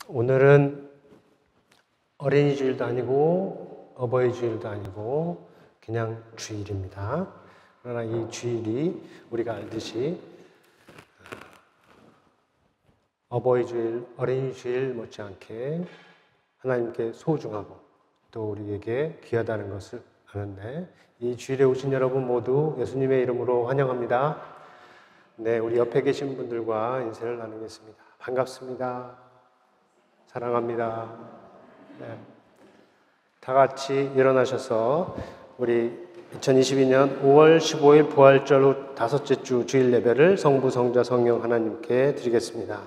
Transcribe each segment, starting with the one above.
오늘은 어린이 주일도 아니고 어버이 주일도 아니고 그냥 주일입니다. 그러나 이 주일이 우리가 알듯이 어버이 주일, 어린이 주일 못지않게 하나님께 소중하고 또 우리에게 귀하다는 것을 아는데, 이 주일에 오신 여러분 모두 예수님의 이름으로 환영합니다. 네, 우리 옆에 계신 분들과 인사를 나누겠습니다. 반갑습니다. 사랑합니다. 네. 다 같이 일어나셔서 우리 2022년 5월 15일 부활절 후 다섯째 주 주일 예배를 성부, 성자, 성령 하나님께 드리겠습니다.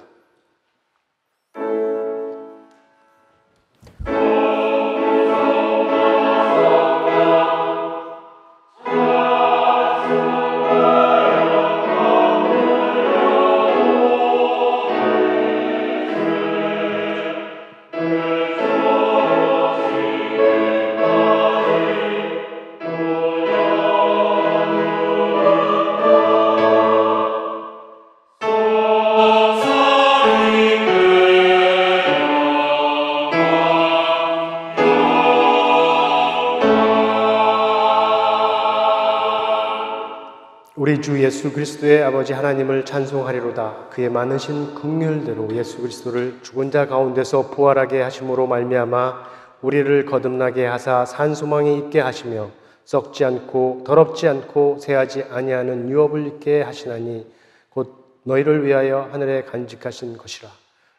우리 주 예수 그리스도의 아버지 하나님을 찬송하리로다. 그의 많으신 긍휼대로 예수 그리스도를 죽은 자 가운데서 부활하게 하심으로 말미암아 우리를 거듭나게 하사 산 소망에 있게 하시며 썩지 않고 더럽지 않고 새하지 아니하는 유업을 있게 하시나니 곧 너희를 위하여 하늘에 간직하신 것이라.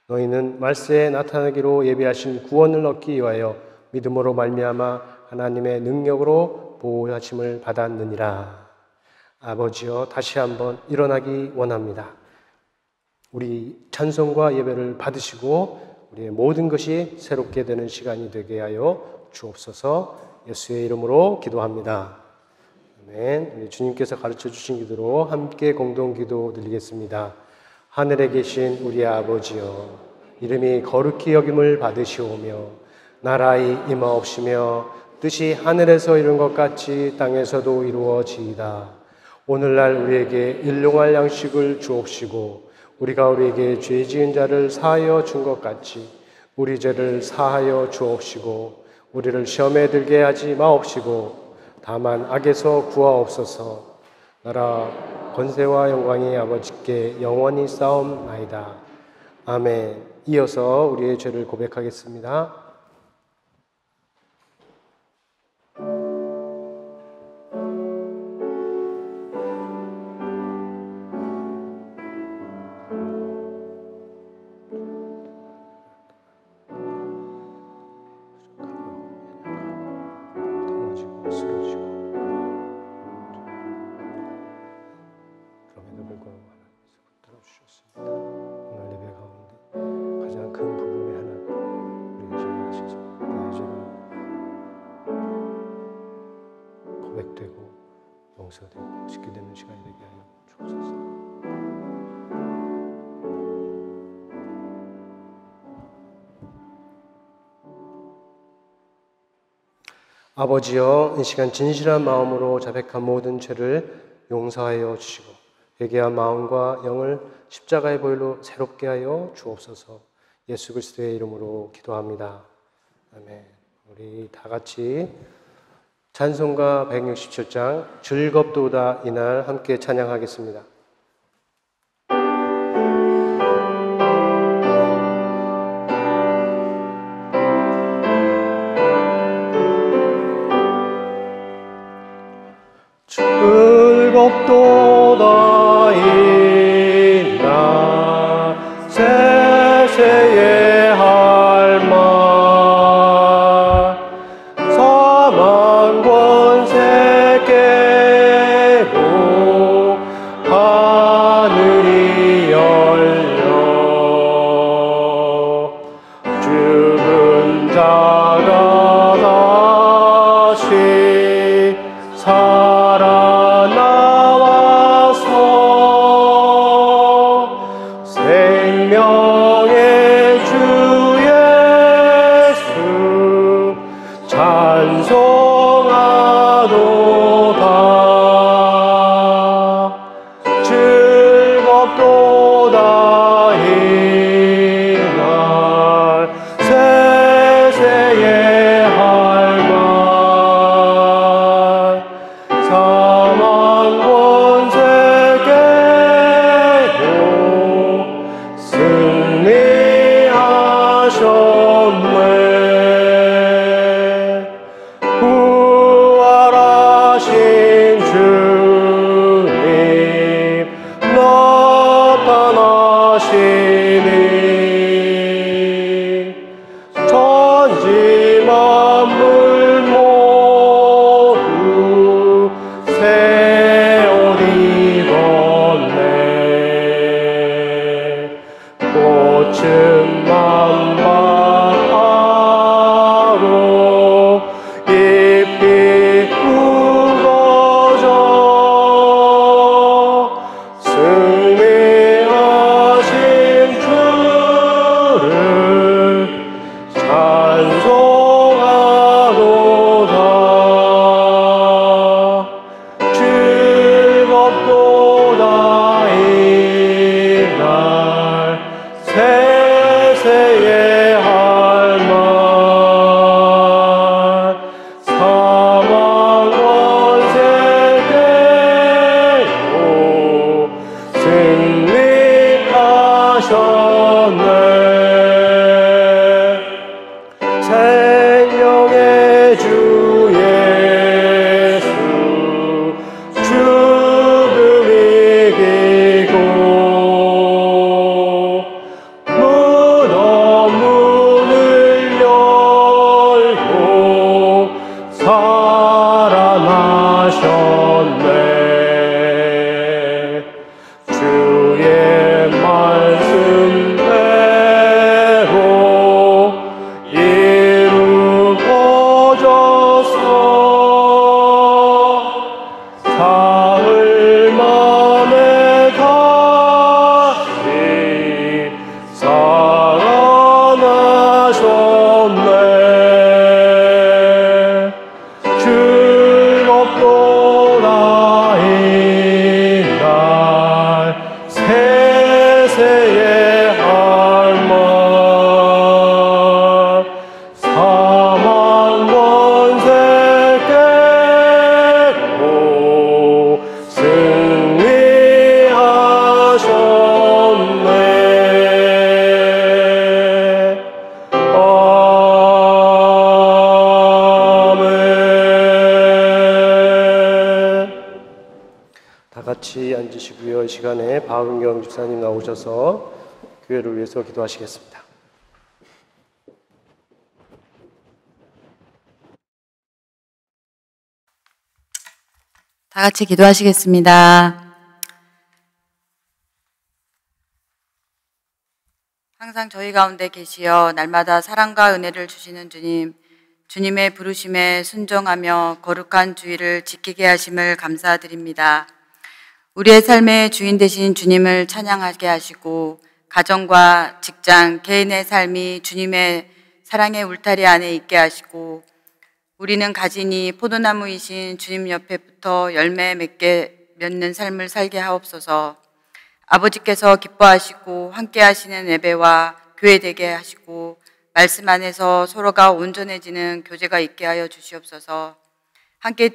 너희는 말세에 나타나기로 예비하신 구원을 얻기 위하여 믿음으로 말미암아 하나님의 능력으로 보호하심을 받았느니라. 아버지여, 다시 한번 일어나기 원합니다. 우리 찬송과 예배를 받으시고 우리의 모든 것이 새롭게 되는 시간이 되게 하여 주옵소서. 예수의 이름으로 기도합니다. 아멘. 우리 주님께서 가르쳐 주신 기도로 함께 공동 기도 드리겠습니다. 하늘에 계신 우리 아버지여, 이름이 거룩히 여김을 받으시오며 나라의 임하옵시며 뜻이 하늘에서 이룬 것 같이 땅에서도 이루어지이다. 오늘날 우리에게 일용할 양식을 주옵시고 우리가 우리에게 죄 지은 자를 사하여 준 것 같이 우리 죄를 사하여 주옵시고 우리를 시험에 들게 하지 마옵시고 다만 악에서 구하옵소서. 나라 권세와 영광이 아버지께 영원히 쌓옵나이다. 아멘. 이어서 우리의 죄를 고백하겠습니다. 용서되고 쉽게 되는 시간이 되게 하여 주옵소서. 아버지여, 이 시간 진실한 마음으로 자백한 모든 죄를 용서하여 주시고 회개한 마음과 영을 십자가의 보혈로 새롭게 하여 주옵소서. 예수 그리스도의 이름으로 기도합니다. 아멘. 우리 다 같이 찬송가 167장 즐겁도다 이날 함께 찬양하겠습니다. 즐겁도다 이날 세세의 할말 사망 권세 깨고 같이 앉으시고요. 이 시간에 박은경 집사님 나오셔서 교회를 위해서 기도하시겠습니다. 다 같이 기도하시겠습니다. 항상 저희 가운데 계시어 날마다 사랑과 은혜를 주시는 주님, 주님의 부르심에 순종하며 거룩한 주의를 지키게 하심을 감사드립니다. 우리의 삶의 주인 되신 주님을 찬양하게 하시고 가정과 직장, 개인의 삶이 주님의 사랑의 울타리 안에 있게 하시고 우리는 가지니 포도나무이신 주님 옆에 붙어 열매 맺는 삶을 살게 하옵소서. 아버지께서 기뻐하시고 함께 하시는 예배와 교회 되게 하시고 말씀 안에서 서로가 온전해지는 교제가 있게 하여 주시옵소서. 함께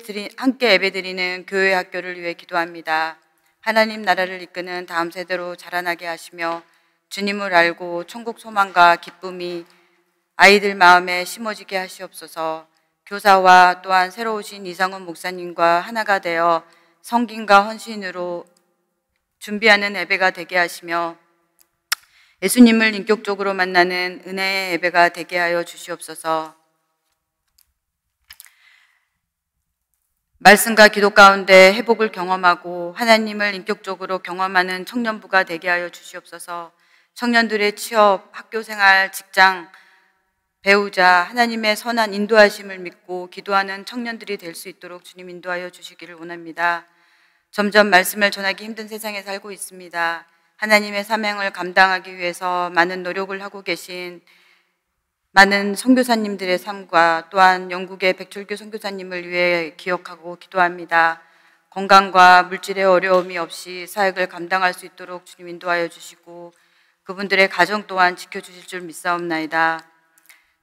예배드리는 교회 학교를 위해 기도합니다. 하나님 나라를 이끄는 다음 세대로 자라나게 하시며 주님을 알고 천국 소망과 기쁨이 아이들 마음에 심어지게 하시옵소서. 교사와 또한 새로 오신 이상훈 목사님과 하나가 되어 성김과 헌신으로 준비하는 예배가 되게 하시며 예수님을 인격적으로 만나는 은혜의 예배가 되게 하여 주시옵소서. 말씀과 기도 가운데 회복을 경험하고 하나님을 인격적으로 경험하는 청년부가 되게 하여 주시옵소서. 청년들의 취업, 학교생활, 직장, 배우자, 하나님의 선한 인도하심을 믿고 기도하는 청년들이 될 수 있도록 주님 인도하여 주시기를 원합니다. 점점 말씀을 전하기 힘든 세상에 살고 있습니다. 하나님의 사명을 감당하기 위해서 많은 노력을 하고 계신 많은 선교사님들의 삶과 또한 영국의 백철규 선교사님을 위해 기억하고 기도합니다. 건강과 물질의 어려움이 없이 사역을 감당할 수 있도록 주님 인도하여 주시고 그분들의 가정 또한 지켜주실 줄 믿사옵나이다.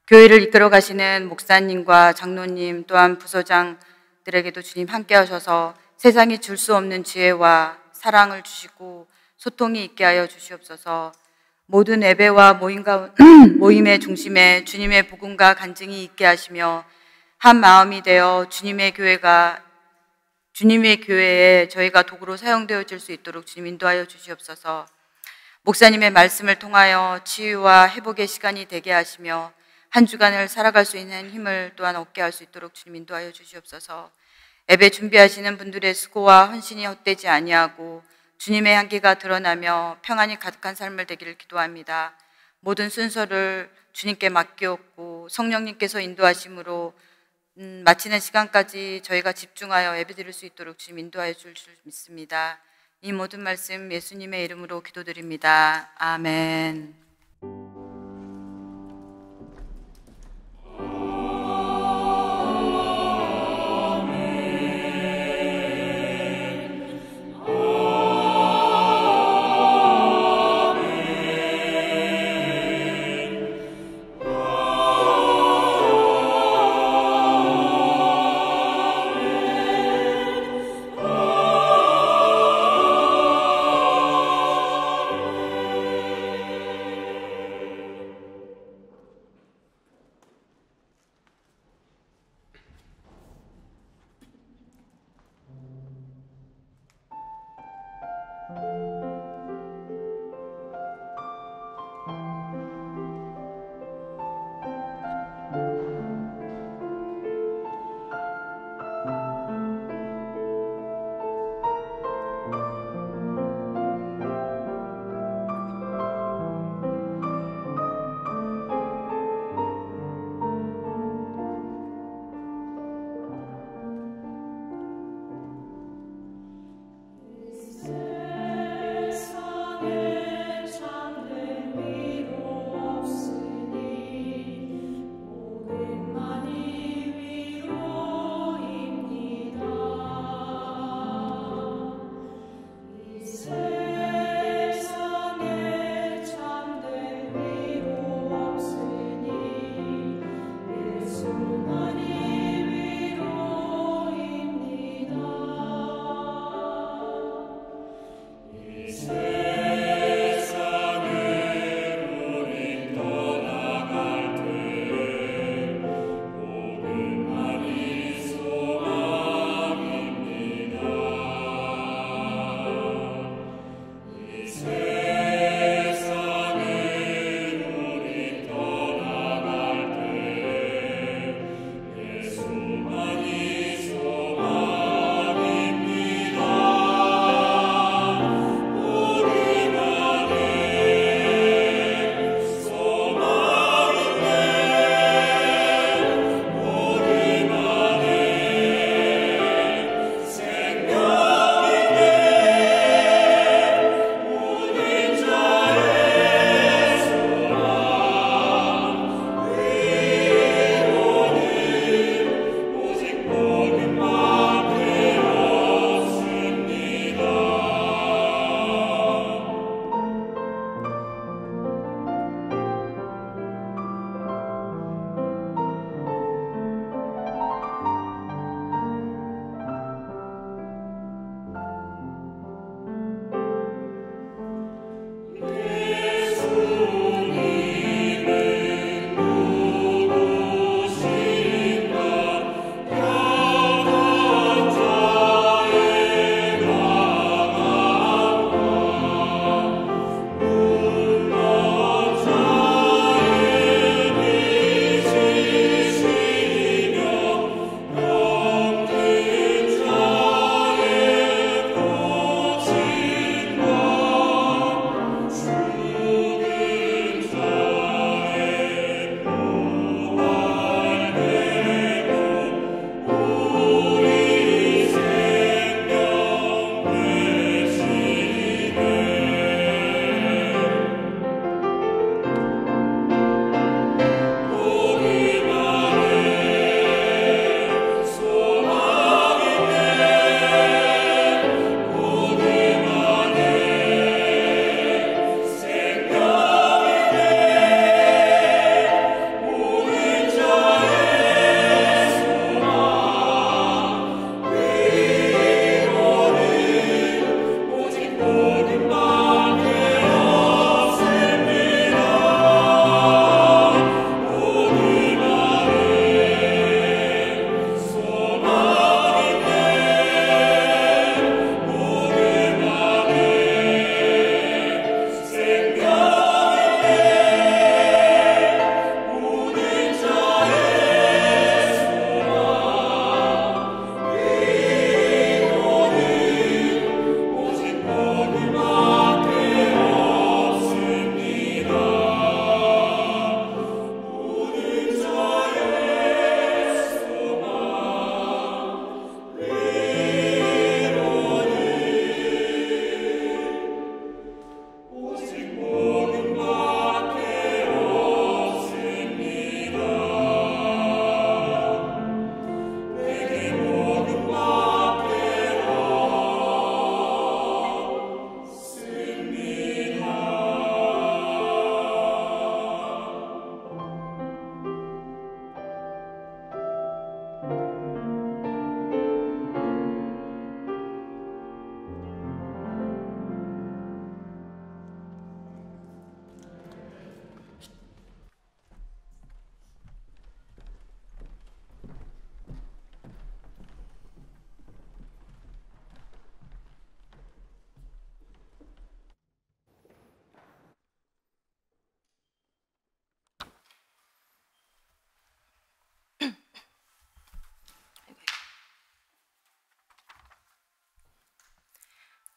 교회를 이끌어 가시는 목사님과 장로님 또한 부서장들에게도 주님 함께 하셔서 세상이 줄 수 없는 지혜와 사랑을 주시고 소통이 있게 하여 주시옵소서. 모든 예배와 모임의 중심에 주님의 복음과 간증이 있게 하시며 한 마음이 되어 주님의 교회에 저희가 도구로 사용되어질 수 있도록 주님 인도하여 주시옵소서. 목사님의 말씀을 통하여 치유와 회복의 시간이 되게 하시며 한 주간을 살아갈 수 있는 힘을 또한 얻게 할 수 있도록 주님 인도하여 주시옵소서. 예배 준비하시는 분들의 수고와 헌신이 헛되지 아니하고 주님의 향기가 드러나며 평안이 가득한 삶을 되기를 기도합니다. 모든 순서를 주님께 맡기옵고 성령님께서 인도하심으로 마치는 시간까지 저희가 집중하여 예배드릴 수 있도록 주님 인도하여 줄 줄 믿습니다. 이 모든 말씀 예수님의 이름으로 기도드립니다. 아멘.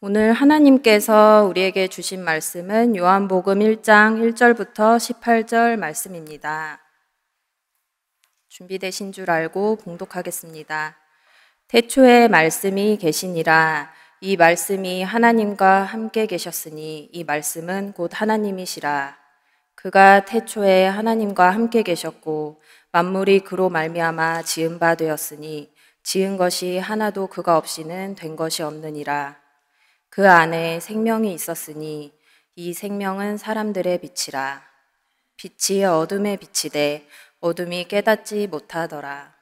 오늘 하나님께서 우리에게 주신 말씀은 요한복음 1장 1절부터 18절 말씀입니다. 준비되신 줄 알고 봉독하겠습니다. 태초에 말씀이 계시니라. 이 말씀이 하나님과 함께 계셨으니 이 말씀은 곧 하나님이시라. 그가 태초에 하나님과 함께 계셨고 만물이 그로 말미암아 지은 바 되었으니 지은 것이 하나도 그가 없이는 된 것이 없느니라. 그 안에 생명이 있었으니 이 생명은 사람들의 빛이라. 빛이 어둠에 비치되 어둠이 깨닫지 못하더라.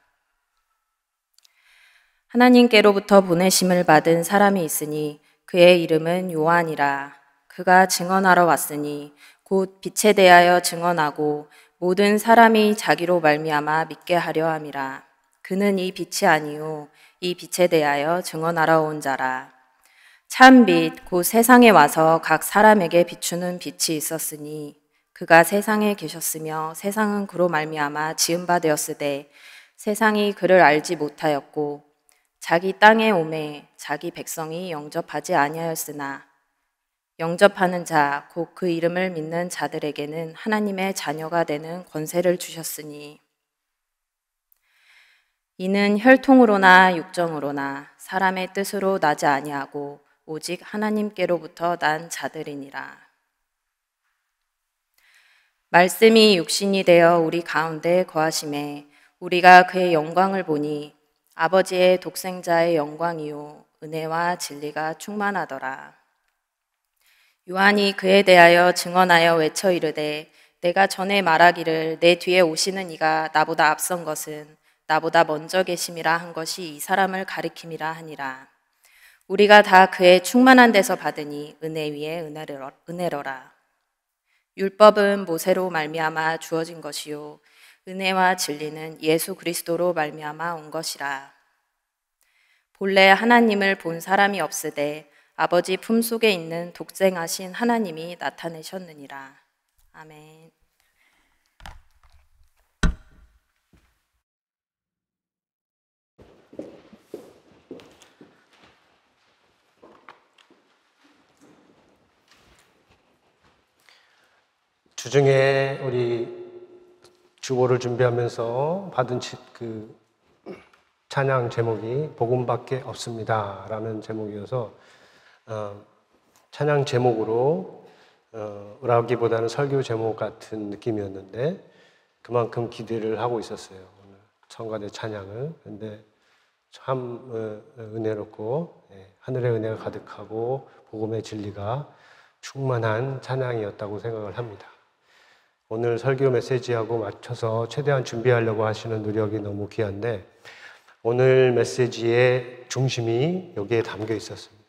하나님께로부터 보내심을 받은 사람이 있으니 그의 이름은 요한이라. 그가 증언하러 왔으니 곧 빛에 대하여 증언하고 모든 사람이 자기로 말미암아 믿게 하려 함이라. 그는 이 빛이 아니요 이 빛에 대하여 증언하러 온 자라. 참 빛 곧 세상에 와서 각 사람에게 비추는 빛이 있었으니 그가 세상에 계셨으며 세상은 그로 말미암아 지은 바 되었으되 세상이 그를 알지 못하였고 자기 땅에 오매 자기 백성이 영접하지 아니하였으나 영접하는 자 곧 그 이름을 믿는 자들에게는 하나님의 자녀가 되는 권세를 주셨으니 이는 혈통으로나 육정으로나 사람의 뜻으로 나지 아니하고 오직 하나님께로부터 난 자들이니라. 말씀이 육신이 되어 우리 가운데 거하심에 우리가 그의 영광을 보니 아버지의 독생자의 영광이요 은혜와 진리가 충만하더라. 요한이 그에 대하여 증언하여 외쳐 이르되 내가 전에 말하기를 내 뒤에 오시는 이가 나보다 앞선 것은 나보다 먼저 계심이라 한 것이 이 사람을 가리킴이라 하니라. 우리가 다 그의 충만한 데서 받으니 은혜 위에 은혜로라. 율법은 모세로 말미암아 주어진 것이요 은혜와 진리는 예수 그리스도로 말미암아 온 것이라. 본래 하나님을 본 사람이 없으되 아버지 품속에 있는 독생하신 하나님이 나타내셨느니라. 아멘. 주중에 우리 주보를 준비하면서 받은 그 찬양 제목이 복음밖에 없습니다 라는 제목이어서 찬양 제목으로 라기보다는 설교 제목 같은 느낌이었는데 그만큼 기대를 하고 있었어요. 오늘 성가대 찬양을. 근데 참 은혜롭고 하늘의 은혜가 가득하고 복음의 진리가 충만한 찬양이었다고 생각을 합니다. 오늘 설교 메시지하고 맞춰서 최대한 준비하려고 하시는 노력이 너무 귀한데 오늘 메시지의 중심이 여기에 담겨 있었습니다.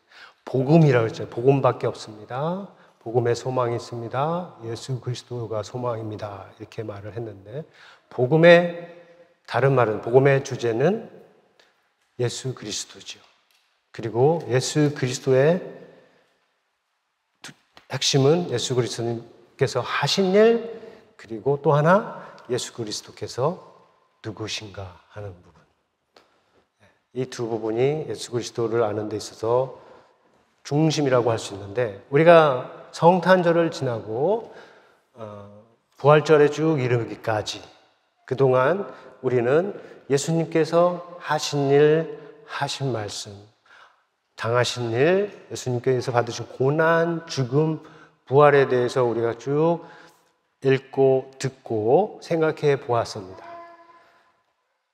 복음이라고 했죠. 복음밖에 없습니다. 복음의 소망이 있습니다. 예수 그리스도가 소망입니다. 이렇게 말을 했는데 다른 말은 복음의 주제는 예수 그리스도죠. 그리고 예수 그리스도의 핵심은 예수 그리스도님께서 하신 일 그리고 또 하나 예수 그리스도께서 누구신가 하는 부분. 이 두 부분이 예수 그리스도를 아는 데 있어서 중심이라고 할 수 있는데 우리가 성탄절을 지나고 부활절에 쭉 이르기까지 그동안 우리는 예수님께서 하신 일, 하신 말씀, 당하신 일, 예수님께서 받으신 고난, 죽음, 부활에 대해서 우리가 쭉 읽고 듣고 생각해 보았습니다.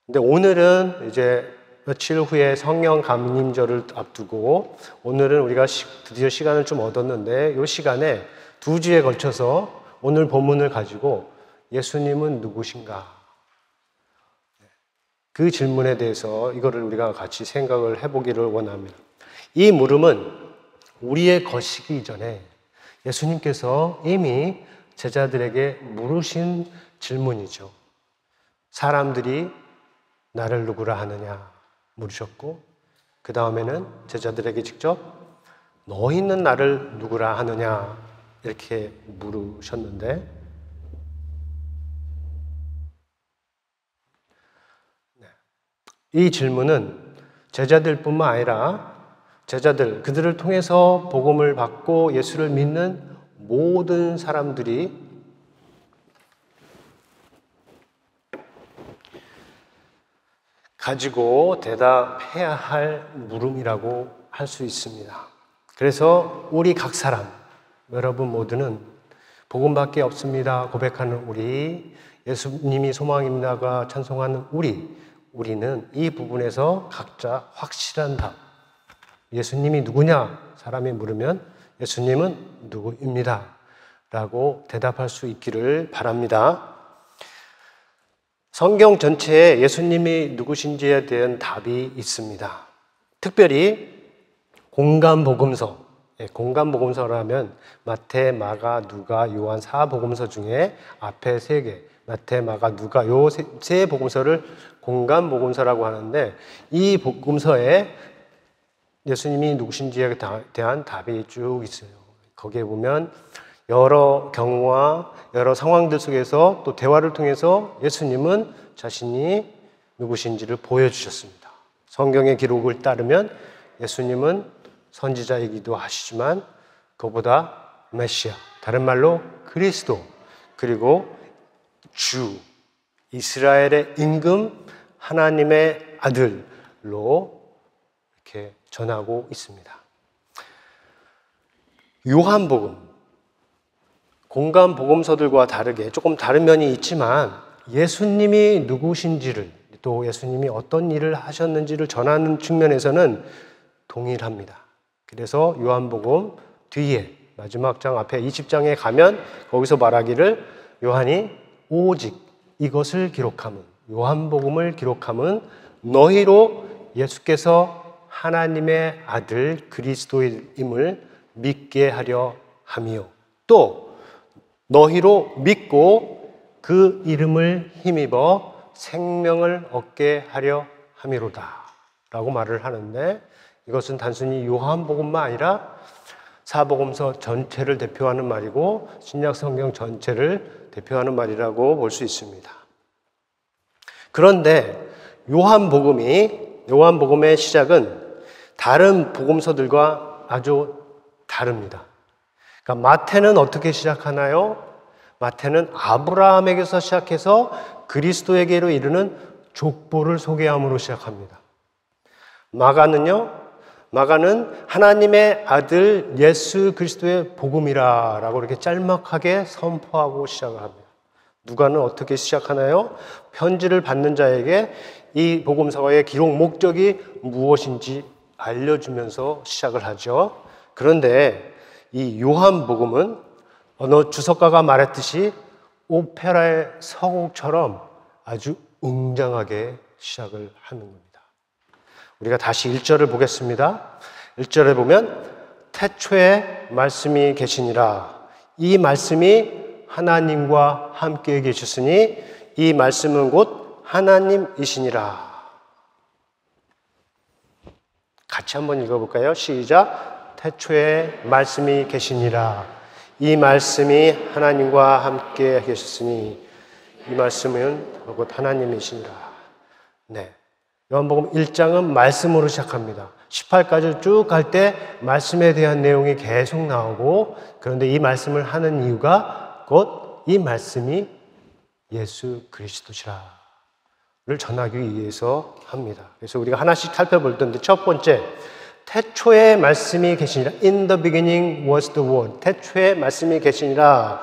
근데 오늘은 이제 며칠 후에 성령 감림절을 앞두고 오늘은 우리가 드디어 시간을 좀 얻었는데 이 시간에 두 주에 걸쳐서 오늘 본문을 가지고 예수님은 누구신가? 그 질문에 대해서 이거를 우리가 같이 생각을 해보기를 원합니다. 이 물음은 우리의 것이기 전에 예수님께서 이미 제자들에게 물으신 질문이죠. 사람들이 나를 누구라 하느냐 물으셨고 그 다음에는 제자들에게 직접 너희는 나를 누구라 하느냐 이렇게 물으셨는데 이 질문은 제자들뿐만 아니라 제자들, 그들을 통해서 복음을 받고 예수를 믿는 모든 사람들이 가지고 대답해야 할 물음이라고 할 수 있습니다. 그래서 우리 각 사람, 여러분 모두는 복음밖에 없습니다 고백하는 우리, 예수님이 소망입니다가 찬송하는 우리는 이 부분에서 각자 확실한 답, 예수님이 누구냐? 사람이 물으면 예수님은 누구입니다 라고 대답할 수 있기를 바랍니다. 성경 전체에 예수님이 누구신지에 대한 답이 있습니다. 특별히 공감복음서라면 마태, 마가, 누가, 요한 4복음서 중에 앞에 3개, 마태, 마가, 누가 요 세 복음서를 공감복음서라고 하는데, 이 복음서에 예수님이 누구신지에 대한 답이 쭉 있어요. 거기에 보면 여러 경우와 여러 상황들 속에서 또 대화를 통해서 예수님은 자신이 누구신지를 보여주셨습니다. 성경의 기록을 따르면 예수님은 선지자이기도 하시지만 그보다 메시아, 다른 말로 그리스도, 그리고 주, 이스라엘의 임금, 하나님의 아들로 이렇게 전하고 있습니다. 요한복음, 공간 복음서들과 다르게 조금 다른 면이 있지만 예수님이 누구신지를, 또 예수님이 어떤 일을 하셨는지를 전하는 측면에서는 동일합니다. 그래서 요한복음 뒤에 마지막 장 앞에 20장에 가면 거기서 말하기를 요한이 오직 이것을 기록함은, 요한복음을 기록함은 너희로 예수께서 하나님의 아들 그리스도임을 믿게 하려 함이요, 또 너희로 믿고 그 이름을 힘입어 생명을 얻게 하려 함이로다 라고 말을 하는데, 이것은 단순히 요한복음만 아니라 사복음서 전체를 대표하는 말이고 신약성경 전체를 대표하는 말이라고 볼 수 있습니다. 그런데 요한복음의 시작은 다른 복음서들과 아주 다릅니다. 그러니까 마태는 어떻게 시작하나요? 마태는 아브라함에게서 시작해서 그리스도에게로 이르는 족보를 소개함으로 시작합니다. 마가는 하나님의 아들 예수 그리스도의 복음이라고 이렇게 짤막하게 선포하고 시작을 합니다. 누가는 어떻게 시작하나요? 편지를 받는 자에게 이 복음서의 기록 목적이 무엇인지 알려주면서 시작을 하죠. 그런데 이 요한복음은 어느 주석가가 말했듯이 오페라의 서곡처럼 아주 웅장하게 시작을 하는 겁니다. 우리가 다시 1절을 보겠습니다. 1절에 보면 태초에 말씀이 계시니라. 이 말씀이 하나님과 함께 계셨으니 이 말씀은 곧 하나님이시니라. 같이 한번 읽어볼까요? 시작. 태초에 말씀이 계시니라. 이 말씀이 하나님과 함께 계셨으니 이 말씀은 곧 하나님이시니라. 네. 요한복음 1장은 말씀으로 시작합니다. 18까지 쭉 갈 때 말씀에 대한 내용이 계속 나오고, 그런데 이 말씀을 하는 이유가 곧 이 말씀이 예수 그리스도시라를 전하기 위해서 합니다. 그래서 우리가 하나씩 살펴볼 텐데, 첫 번째, 태초에 말씀이 계시니라. In the beginning was the word. 태초에 말씀이 계시니라.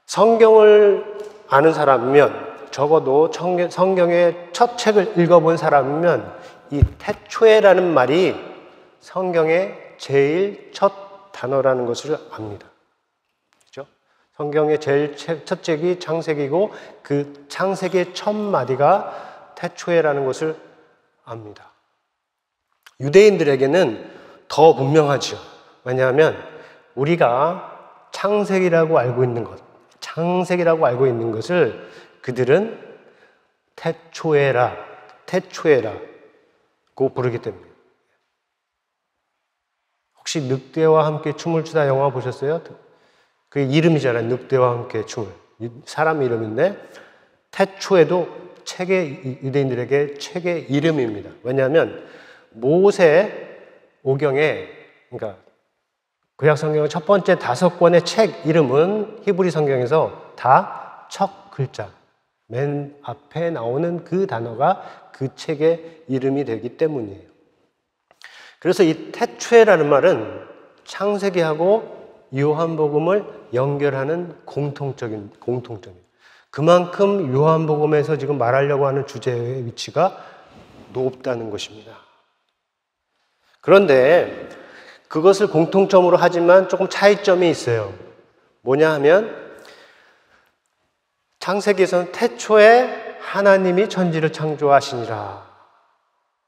성경을 아는 사람이면, 적어도 성경의 첫 책을 읽어본 사람이면 이 태초에라는 말이 성경의 제일 첫 단어라는 것을 압니다. 그렇죠? 성경의 제일 첫 책이 창세기고 그 창세기의 첫 마디가 태초에라는 것을 압니다. 유대인들에게는 더 분명하죠. 왜냐하면 우리가 창세기라고 알고 있는 것을 그들은 태초에라고 부르기 때문에. 혹시 늑대와 함께 춤을 추다 영화 보셨어요? 그게 이름이잖아요. 늑대와 함께 춤을. 사람 이름인데 태초에도 유대인들에게 책의 이름입니다. 왜냐하면 모세 오경에, 그러니까 구약 성경의 첫 번째 5권의 책 이름은 히브리 성경에서 다 첫 글자, 맨 앞에 나오는 그 단어가 그 책의 이름이 되기 때문이에요. 그래서 이 태초에라는 말은 창세기하고 요한복음을 연결하는 공통점이에요. 그만큼 요한복음에서 지금 말하려고 하는 주제의 위치가 높다는 것입니다. 그런데 그것을 공통점으로 하지만 조금 차이점이 있어요. 뭐냐 하면 창세기에서는 태초에 하나님이 천지를 창조하시니라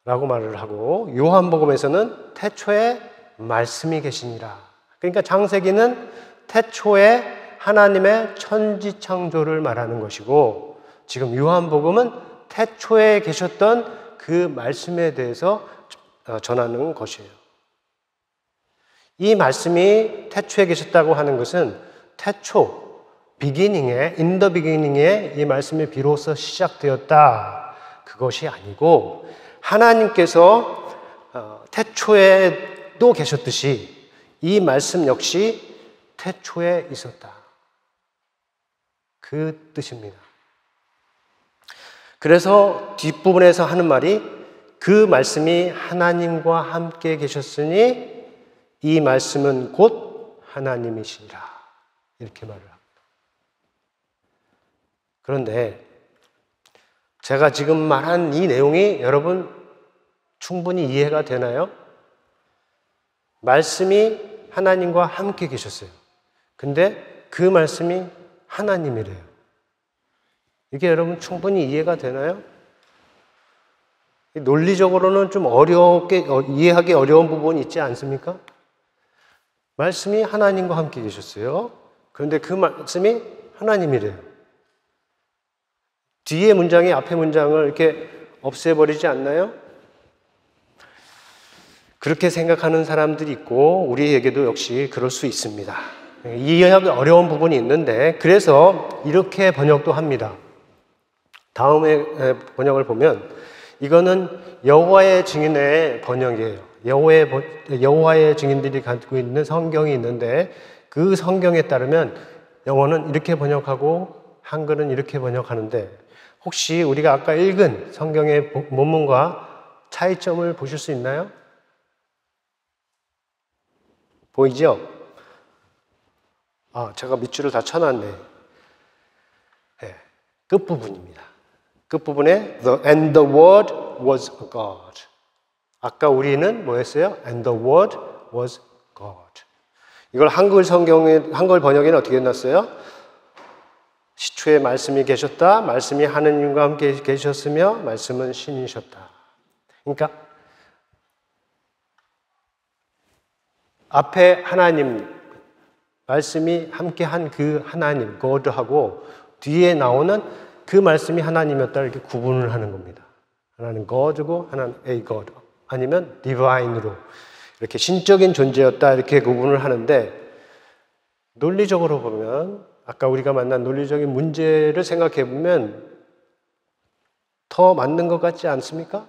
라고 말을 하고, 요한복음에서는 태초에 말씀이 계시니라. 그러니까 창세기는 태초에 하나님의 천지 창조를 말하는 것이고, 지금 요한복음은 태초에 계셨던 그 말씀에 대해서 전하는 것이에요. 이 말씀이 태초에 계셨다고 하는 것은 태초, 비기닝에, in the beginning에 이 말씀이 비로소 시작되었다, 그것이 아니고 하나님께서 태초에도 계셨듯이 이 말씀 역시 태초에 있었다, 그 뜻입니다. 그래서 뒷부분에서 하는 말이 그 말씀이 하나님과 함께 계셨으니 이 말씀은 곧 하나님이시니라, 이렇게 말을 합니다. 그런데 제가 지금 말한 이 내용이 여러분 충분히 이해가 되나요? 말씀이 하나님과 함께 계셨어요. 근데 그 말씀이 하나님이래요. 이게 여러분 충분히 이해가 되나요? 논리적으로는 좀 어렵게 이해하기 어려운 부분이 있지 않습니까? 말씀이 하나님과 함께 계셨어요. 그런데 그 말씀이 하나님이래요. 뒤에 문장이 앞에 문장을 이렇게 없애버리지 않나요? 그렇게 생각하는 사람들이 있고 우리에게도 역시 그럴 수 있습니다. 이해하기 어려운 부분이 있는데 그래서 이렇게 번역도 합니다. 다음에 번역을 보면 이거는 여호와의 증인의 번역이에요. 여호와의 증인들이 가지고 있는 성경이 있는데 그 성경에 따르면 영어는 이렇게 번역하고 한글은 이렇게 번역하는데 혹시 우리가 아까 읽은 성경의 본문과 차이점을 보실 수 있나요? 보이죠? 제가 밑줄을 다 쳐놨네. 네, 끝부분입니다. 끝부분에 and the word was God. 아까 우리는 뭐였어요? And the word was God. 이걸 한글 번역에는 어떻게 해놨어요? 시초에 말씀이 계셨다. 말씀이 하느님과 함께 계셨으며 말씀은 신이셨다. 그러니까 앞에 하나님, 말씀이 함께한 그 하나님, God하고 뒤에 나오는 그 말씀이 하나님이었다, 이렇게 구분을 하는 겁니다. 하나는 God고 하나는 a God, 아니면 Divine으로 이렇게 신적인 존재였다, 이렇게 구분을 하는데 논리적으로 보면 아까 우리가 만난 논리적인 문제를 생각해 보면 더 맞는 것 같지 않습니까?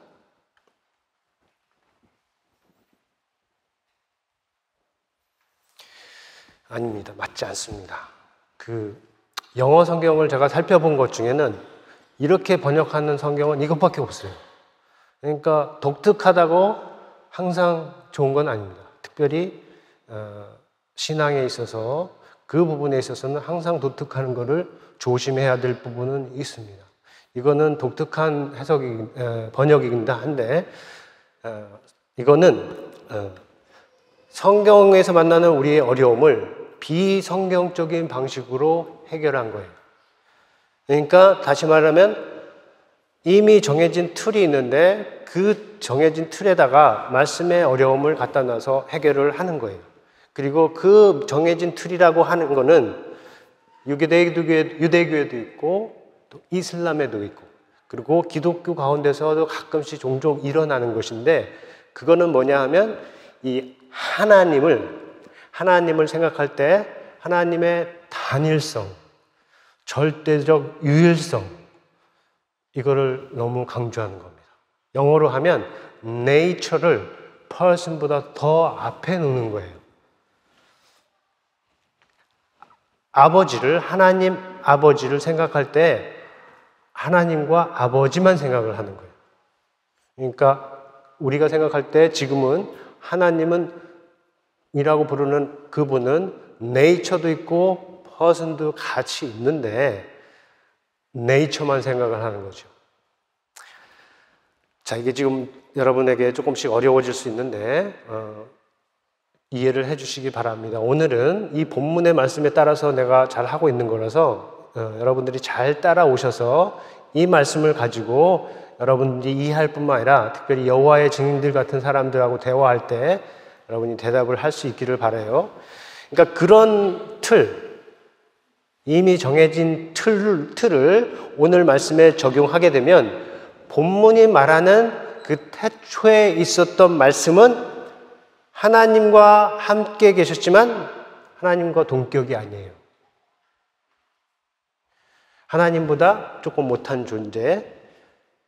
아닙니다. 맞지 않습니다. 그 영어 성경을 제가 살펴본 것 중에는 이렇게 번역하는 성경은 이것밖에 없어요. 그러니까 독특하다고 항상 좋은 건 아닙니다. 특별히 신앙에 있어서 그 부분에 있어서는 항상 독특한 것을 조심해야 될 부분은 있습니다. 이거는 독특한 번역이긴 한데 이거는 성경에서 만나는 우리의 어려움을 비성경적인 방식으로 해결한 거예요. 그러니까 다시 말하면 이미 정해진 틀이 있는데 그 정해진 틀에다가 말씀의 어려움을 갖다 놔서 해결을 하는 거예요. 그리고 그 정해진 틀이라고 하는 거는 유대교에도 있고 또 이슬람에도 있고 그리고 기독교 가운데서도 가끔씩 종종 일어나는 것인데 그거는 뭐냐 하면 이 하나님을 생각할 때 하나님의 단일성, 절대적 유일성, 이거를 너무 강조하는 겁니다. 영어로 하면 nature를 person보다 더 앞에 놓는 거예요. 아버지를, 하나님 아버지를 생각할 때 하나님과 아버지만 생각을 하는 거예요. 그러니까 우리가 생각할 때 지금은 하나님은 이라고 부르는 그분은 네이처도 있고 person도 같이 있는데 네이처만 생각을 하는 거죠. 자, 이게 지금 여러분에게 조금씩 어려워질 수 있는데 이해를 해주시기 바랍니다. 오늘은 이 본문의 말씀에 따라서 내가 잘 하고 있는 거라서 여러분들이 잘 따라오셔서 이 말씀을 가지고 여러분들이 이해할 뿐만 아니라 특별히 여호와의 증인들 같은 사람들하고 대화할 때 여러분이 대답을 할 수 있기를 바라요. 그러니까 그런 이미 정해진 틀을 오늘 말씀에 적용하게 되면 본문이 말하는 그 태초에 있었던 말씀은 하나님과 함께 계셨지만 하나님과 동격이 아니에요. 하나님보다 조금 못한 존재,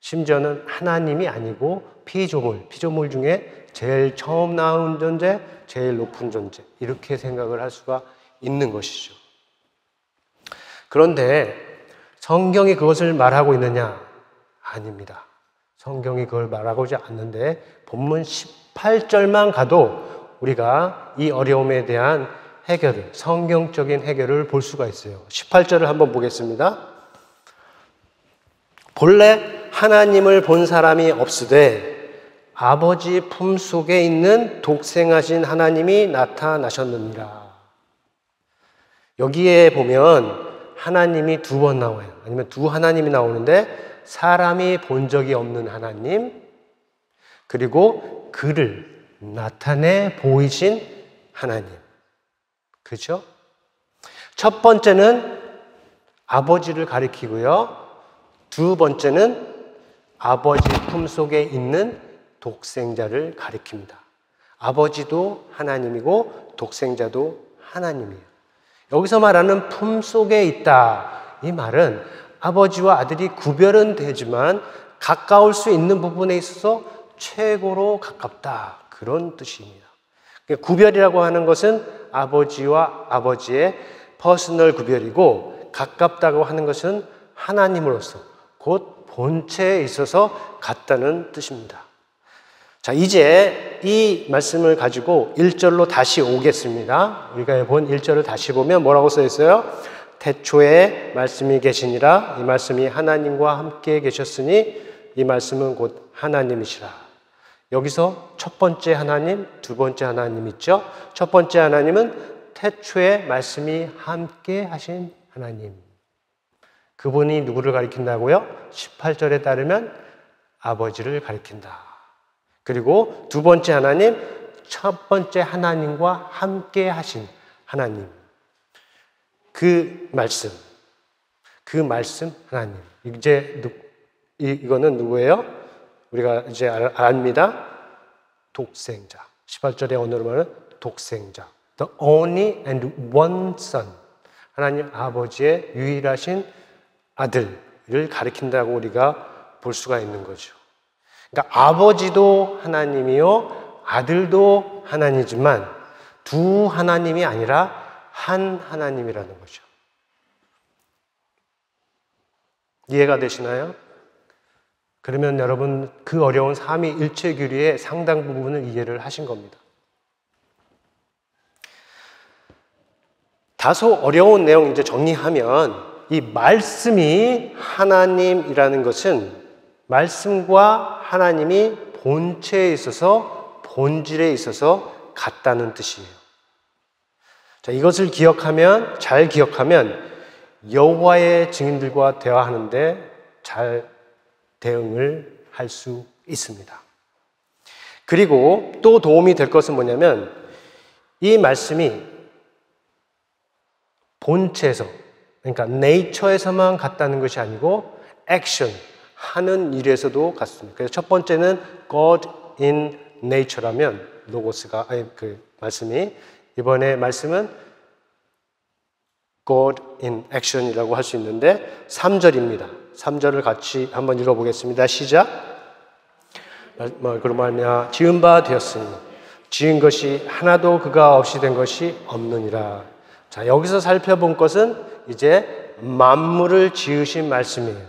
심지어는 하나님이 아니고 피조물 중에 제일 처음 나온 존재, 제일 높은 존재, 이렇게 생각을 할 수가 있는 것이죠. 그런데 성경이 그것을 말하고 있느냐? 아닙니다. 성경이 그걸 말하고지 않는데 본문 18절만 가도 우리가 이 어려움에 대한 해결을, 성경적인 해결을 볼 수가 있어요. 18절을 한번 보겠습니다. 본래 하나님을 본 사람이 없으되 아버지 품속에 있는 독생하신 하나님이 나타나셨느니라. 여기에 보면 하나님이 두 번 나와요. 아니면 두 하나님이 나오는데 사람이 본 적이 없는 하나님, 그리고 그를 나타내 보이신 하나님. 그렇죠? 첫 번째는 아버지를 가리키고요. 두 번째는 아버지 품속에 있는 독생자를 가리킵니다. 아버지도 하나님이고 독생자도 하나님이에요. 여기서 말하는 품속에 있다, 이 말은 아버지와 아들이 구별은 되지만 가까울 수 있는 부분에 있어서 최고로 가깝다, 그런 뜻입니다. 구별이라고 하는 것은 아버지와 아버지의 퍼스널 구별이고, 가깝다고 하는 것은 하나님으로서 곧 본체에 있어서 같다는 뜻입니다. 자, 이제 이 말씀을 가지고 1절로 다시 오겠습니다. 우리가 본 1절을 다시 보면 뭐라고 써 있어요? 태초에 말씀이 계시니라. 이 말씀이 하나님과 함께 계셨으니 이 말씀은 곧 하나님이시라. 여기서 첫 번째 하나님, 두 번째 하나님 있죠? 첫 번째 하나님은 태초에 말씀이 함께 하신 하나님. 그분이 누구를 가리킨다고요? 18절에 따르면 아버지를 가리킨다. 그리고 두 번째 하나님, 첫 번째 하나님과 함께 하신 하나님. 그 말씀 하나님. 이제 이거는 누구예요? 우리가 이제 압니다. 독생자. 18절의 언어로 말하는 독생자. The only and one son. 하나님 아버지의 유일하신 아들을 가리킨다고 우리가 볼 수가 있는 거죠. 그러니까 아버지도 하나님이요, 아들도 하나님이지만 두 하나님이 아니라 한 하나님이라는 거죠. 이해가 되시나요? 그러면 여러분 그 어려운 삼위일체교리의 상당 부분을 이해를 하신 겁니다. 다소 어려운 내용 이제 정리하면 이 말씀이 하나님이라는 것은 말씀과 하나님이 본체에 있어서, 본질에 있어서 같다는 뜻이에요. 자, 이것을 잘 기억하면 여호와의 증인들과 대화하는데 잘 대응을 할 수 있습니다. 그리고 또 도움이 될 것은 뭐냐면 이 말씀이 본체에서, 그러니까 네이처에서만 같다는 것이 아니고 액션, 하는 일에서도 같습니다. 그래서 첫 번째는 God in nature라면 로고스가, 그 말씀이, 이번에 말씀은 God in action이라고 할 수 있는데 3절입니다. 3절을 같이 한번 읽어보겠습니다. 시작. 그로 말미암아 지은 바 되었으니 지은 것이 하나도 그가 없이 된 것이 없느니라. 자, 여기서 살펴본 것은 이제 만물을 지으신 말씀이에요.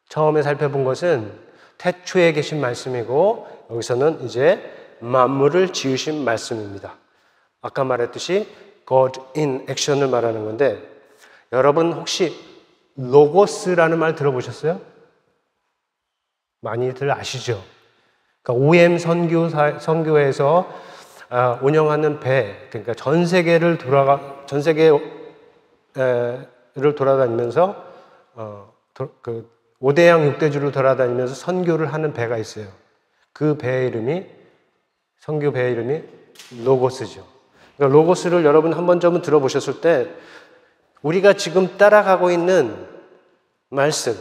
처음에 살펴본 것은 태초에 계신 말씀이고, 여기서는 이제 만물을 지으신 말씀입니다. 아까 말했듯이 God in action을 말하는 건데, 여러분 혹시 로고스라는 말 들어보셨어요? 많이들 아시죠? 그러니까 OM 선교에서 운영하는 배, 그러니까 전 세계를 돌아다니면서 그 5대양 6대주를 돌아다니면서 선교를 하는 배가 있어요. 그 배의 이름이, 선교 배의 이름이 로고스죠. 그러니까 로고스를 여러분 한 번쯤은 들어보셨을 때 우리가 지금 따라가고 있는 말씀,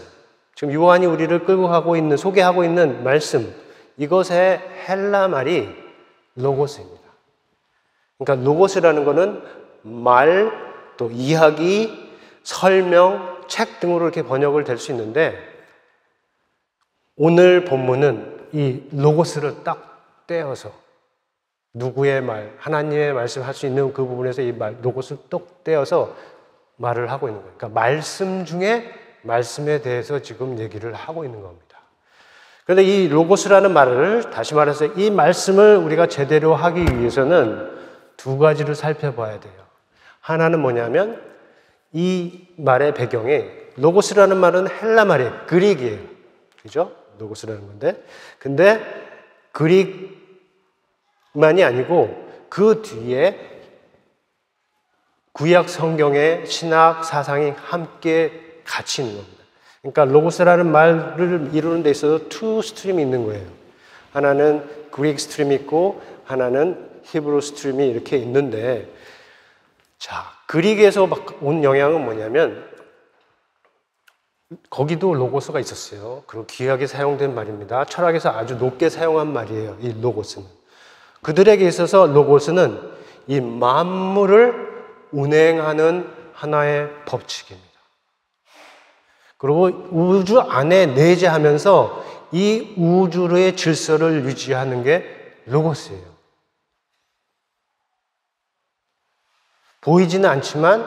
지금 요한이 우리를 끌고 가고 있는, 소개하고 있는 말씀, 이것의 헬라 말이 로고스입니다. 그러니까 로고스라는 거는 말, 또 이야기, 설명, 책 등으로 이렇게 번역을 될 수 있는데, 오늘 본문은 이 로고스를 딱 떼어서 누구의 말, 하나님의 말씀할 수 있는 그 부분에서 이 말, 로고스를 똑 떼어서 말을 하고 있는 거예요. 그러니까 말씀 중에 말씀에 대해서 지금 얘기를 하고 있는 겁니다. 그런데 이 로고스라는 말을, 다시 말해서 이 말씀을 우리가 제대로 하기 위해서는 두 가지를 살펴봐야 돼요. 하나는 뭐냐면 이 말의 배경에, 로고스라는 말은 헬라 말이에요. 그릭이에요. 그죠? 로고스라는 건데. 근데 그릭만이 아니고 그 뒤에 구약 성경의 신학 사상이 함께 같이 있는 겁니다. 그러니까 로고스라는 말을 이루는 데 있어서 투 스트림이 있는 거예요. 하나는 그릭 스트림이 있고 하나는 히브리 스트림이 이렇게 있는데, 자, 그릭에서 온 영향은 뭐냐면 거기도 로고스가 있었어요. 그리고 귀하게 사용된 말입니다. 철학에서 아주 높게 사용한 말이에요. 이 로고스는. 그들에게 있어서 로고스는 이 만물을 운행하는 하나의 법칙입니다. 그리고 우주 안에 내재하면서 이 우주의 질서를 유지하는 게 로고스예요. 보이지는 않지만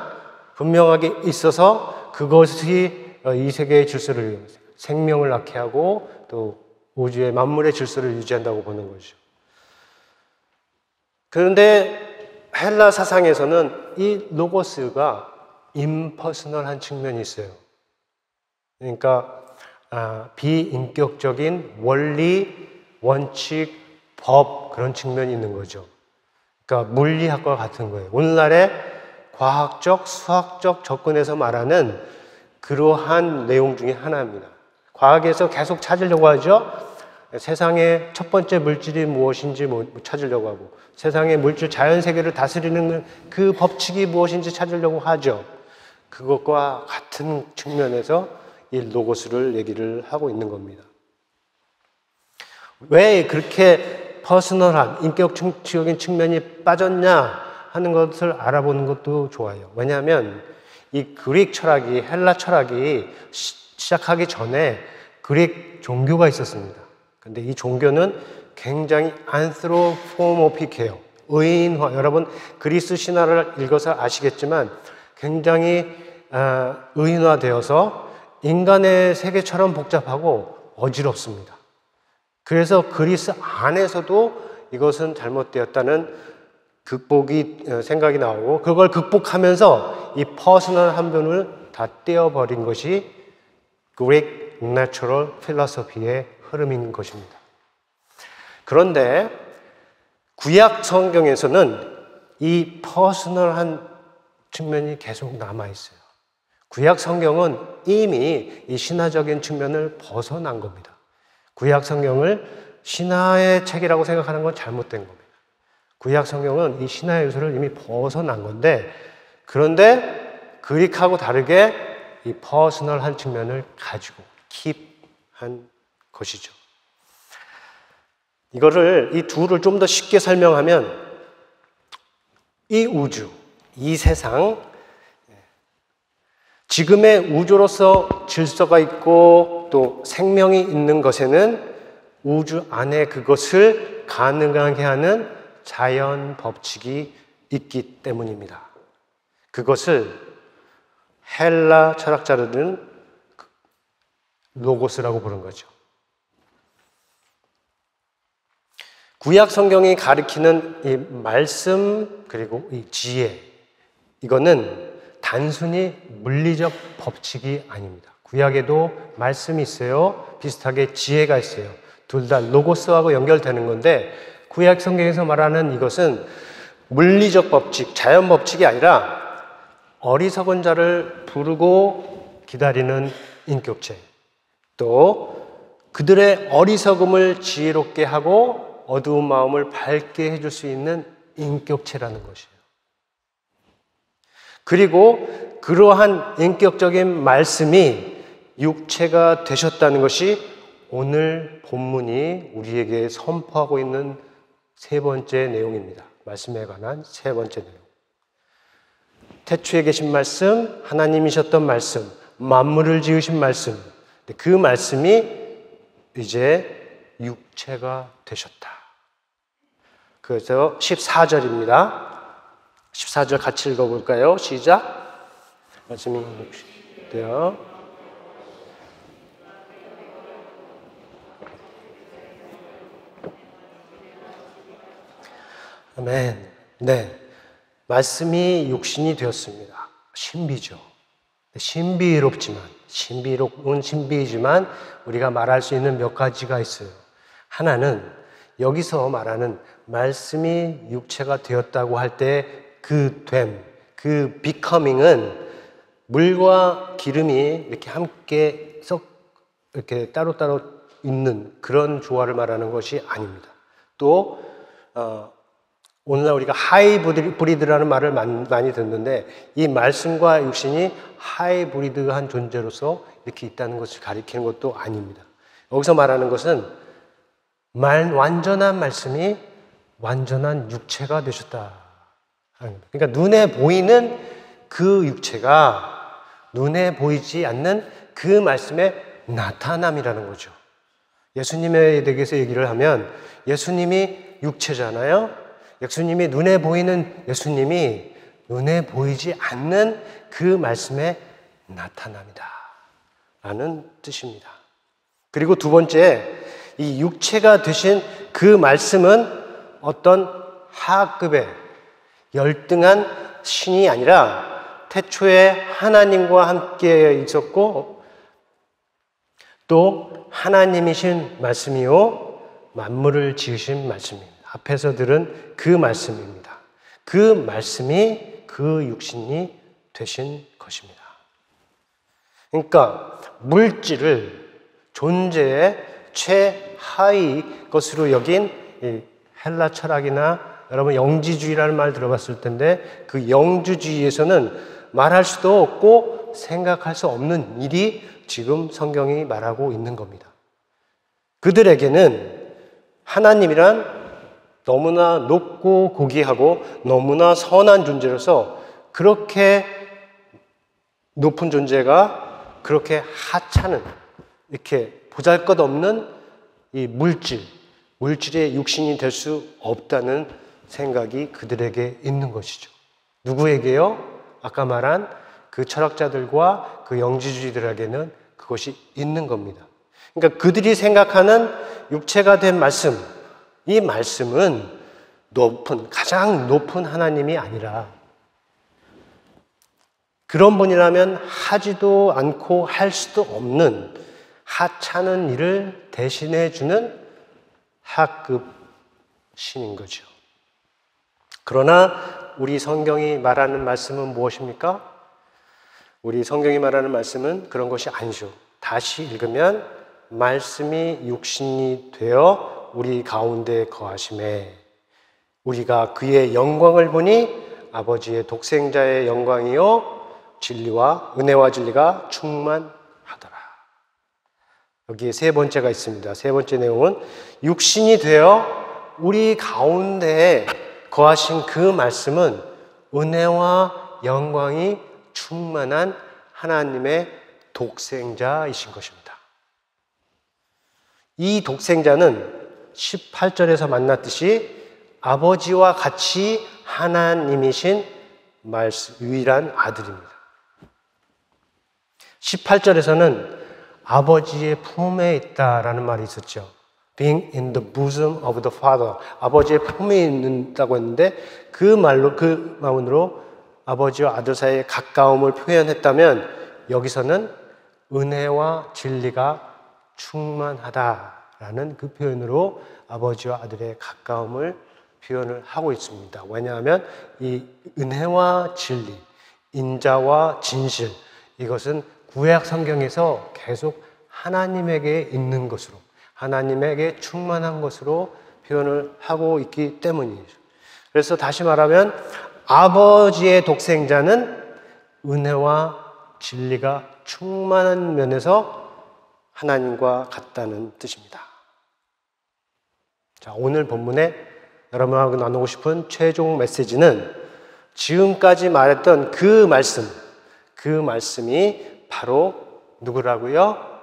분명하게 있어서 그것이 이 세계의 질서를, 생명을 낳게 하고 또 우주의 만물의 질서를 유지한다고 보는 거죠. 그런데 헬라 사상에서는 이 로고스가 임퍼스널한 측면이 있어요. 그러니까 비인격적인 원리, 원칙, 법, 그런 측면이 있는 거죠. 그러니까 물리학과 같은 거예요. 오늘날의 과학적, 수학적 접근에서 말하는 그러한 내용 중에 하나입니다. 과학에서 계속 찾으려고 하죠. 세상의 첫 번째 물질이 무엇인지 찾으려고 하고, 세상의 물질, 자연세계를 다스리는 그 법칙이 무엇인지 찾으려고 하죠. 그것과 같은 측면에서 이 로고스를 얘기를 하고 있는 겁니다. 왜 그렇게 퍼스널한, 인격적인 측면이 빠졌냐 하는 것을 알아보는 것도 좋아요. 왜냐하면 이 그릭 철학이, 헬라 철학이 시작하기 전에 그릭 종교가 있었습니다. 근데 이 종교는 굉장히 안트로포모픽해요. 의인화. 여러분 그리스 신화를 읽어서 아시겠지만 굉장히 의인화되어서 인간의 세계처럼 복잡하고 어지럽습니다. 그래서 그리스 안에서도 이것은 잘못되었다는 생각이 나오고, 그걸 극복하면서 이 퍼스널한 부분을 다 떼어버린 것이 그릭 내추럴 필로소피의 흐름인 것입니다. 그런데 구약 성경에서는 이 퍼스널한 측면이 계속 남아있어요. 구약 성경은 이미 이 신화적인 측면을 벗어난 겁니다. 구약 성경을 신화의 책이라고 생각하는 건 잘못된 겁니다. 구약 성경은 이 신화의 요소를 이미 벗어난 건데, 그런데 그릭하고 다르게 이 퍼스널한 측면을 가지고 킵한 것이죠. 이 둘을 좀 더 쉽게 설명하면, 이 우주, 이 세상, 지금의 우주로서 질서가 있고 또 생명이 있는 것에는 우주 안에 그것을 가능하게 하는 자연 법칙이 있기 때문입니다. 그것을 헬라 철학자들은 로고스라고 부른 거죠. 구약 성경이 가리키는 이 말씀 그리고 이 지혜, 이거는 단순히 물리적 법칙이 아닙니다. 구약에도 말씀이 있어요. 비슷하게 지혜가 있어요. 둘 다 로고스하고 연결되는 건데, 구약 성경에서 말하는 이것은 물리적 법칙, 자연 법칙이 아니라 어리석은 자를 부르고 기다리는 인격체, 또 그들의 어리석음을 지혜롭게 하고 어두운 마음을 밝게 해줄 수 있는 인격체라는 것이에요. 그리고 그러한 인격적인 말씀이 육체가 되셨다는 것이 오늘 본문이 우리에게 선포하고 있는 세 번째 내용입니다. 말씀에 관한 세 번째 내용. 태초에 계신 말씀, 하나님이셨던 말씀, 만물을 지으신 말씀, 그 말씀이 이제 육체가 되셨다. 그래서 14절입니다. 14절 같이 읽어볼까요? 시작. 말씀이 육신이 되어 아멘. 네, 말씀이 육신이 되었습니다. 신비죠. 신비롭지만, 신비로운 신비이지만 우리가 말할 수 있는 몇 가지가 있어요. 하나는 여기서 말하는 말씀이 육체가 되었다고 할 때 그 됨, 그 becoming은 물과 기름이 이렇게 함께 이렇게 따로따로 있는 그런 조화를 말하는 것이 아닙니다. 또 오늘날 우리가 하이브리드라는 말을 많이 듣는데, 이 말씀과 육신이 하이브리드한 존재로서 이렇게 있다는 것을 가리키는 것도 아닙니다. 여기서 말하는 것은 완전한 말씀이 완전한 육체가 되셨다. 그러니까 눈에 보이는 그 육체가 눈에 보이지 않는 그 말씀의 나타남이라는 거죠. 예수님에 대해서 얘기를 하면 예수님이 육체잖아요. 예수님이 눈에 보이는 예수님이 눈에 보이지 않는 그 말씀의 나타남이다 라는 뜻입니다. 그리고 두 번째, 이 육체가 되신 그 말씀은 어떤 하급의 열등한 신이 아니라 태초에 하나님과 함께 있었고 또 하나님이신 말씀이요 만물을 지으신 말씀입니다. 앞에서 들은 그 말씀입니다. 그 말씀이 그 육신이 되신 것입니다. 그러니까 물질을 존재의 최하위 것으로 여긴 이 헬라 철학이나 여러분 영지주의라는 말 들어봤을 텐데, 그 영지주의에서는 말할 수도 없고 생각할 수 없는 일이 지금 성경이 말하고 있는 겁니다. 그들에게는 하나님이란 너무나 높고 고귀하고 너무나 선한 존재로서 그렇게 높은 존재가 그렇게 하찮은, 이렇게 보잘것없는 이 물질의 육신이 될 수 없다는 생각이 그들에게 있는 것이죠. 누구에게요? 아까 말한 그 철학자들과 그 영지주의들에게는 그것이 있는 겁니다. 그러니까 그들이 생각하는 육체가 된 말씀, 이 말씀은 가장 높은 하나님이 아니라 그런 분이라면 하지도 않고 할 수도 없는 하찮은 일을 대신해 주는 하급 신인 거죠. 그러나 우리 성경이 말하는 말씀은 무엇입니까? 우리 성경이 말하는 말씀은 그런 것이 아니죠. 다시 읽으면 말씀이 육신이 되어 우리 가운데 거하심에 우리가 그의 영광을 보니 아버지의 독생자의 영광이요 진리와 은혜와 진리가 충만하더라. 여기에 세 번째가 있습니다. 세 번째 내용은 육신이 되어 우리 가운데에 거하신 그 말씀은 은혜와 영광이 충만한 하나님의 독생자이신 것입니다. 이 독생자는 18절에서 만났듯이 아버지와 같이 하나님이신 유일한 아들입니다. 18절에서는 아버지의 품에 있다라는 말이 있었죠. Being in the bosom of the Father. 아버지의 품에 있다고 했는데 그 마음으로 아버지와 아들 사이의 가까움을 표현했다면 여기서는 은혜와 진리가 충만하다라는 그 표현으로 아버지와 아들의 가까움을 표현을 하고 있습니다. 왜냐하면 이 은혜와 진리, 인자와 진실, 이것은 구약 성경에서 계속 하나님에게 있는 것으로, 하나님에게 충만한 것으로 표현을 하고 있기 때문이에요. 그래서 다시 말하면 아버지의 독생자는 은혜와 진리가 충만한 면에서 하나님과 같다는 뜻입니다. 자, 오늘 본문에 여러분하고 나누고 싶은 최종 메시지는 지금까지 말했던 그 말씀이 바로 누구라고요?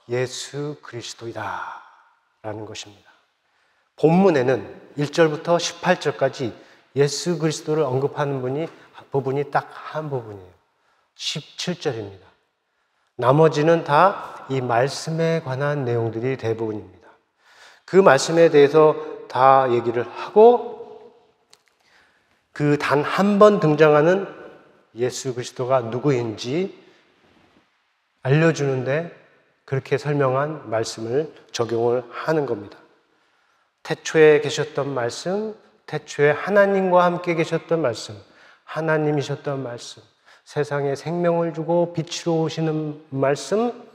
예수 그리스도이다 라는 것입니다. 본문에는 1절부터 18절까지 예수 그리스도를 언급하는 부분이 딱 한 부분이에요. 17절입니다. 나머지는 다 이 말씀에 관한 내용들이 대부분입니다. 그 말씀에 대해서 다 얘기를 하고 그 단 한 번 등장하는 예수 그리스도가 누구인지 알려주는데 그렇게 설명한 말씀을 적용을 하는 겁니다. 태초에 계셨던 말씀, 태초에 하나님과 함께 계셨던 말씀, 하나님이셨던 말씀, 세상에 생명을 주고 빛으로 오시는 말씀,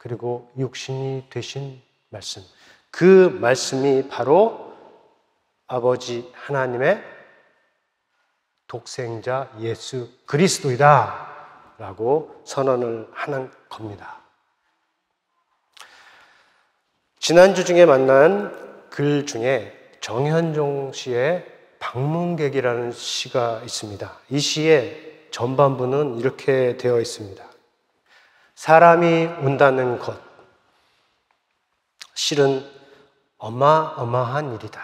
그리고 육신이 되신 말씀. 그 말씀이 바로 아버지 하나님의 독생자 예수 그리스도이다 라고 선언을 하는 겁니다. 지난주 중에 만난 글 중에 정현종 씨의 방문객이라는 시가 있습니다. 이 시의 전반부는 이렇게 되어 있습니다. 사람이 온다는 것, 실은 어마어마한 일이다.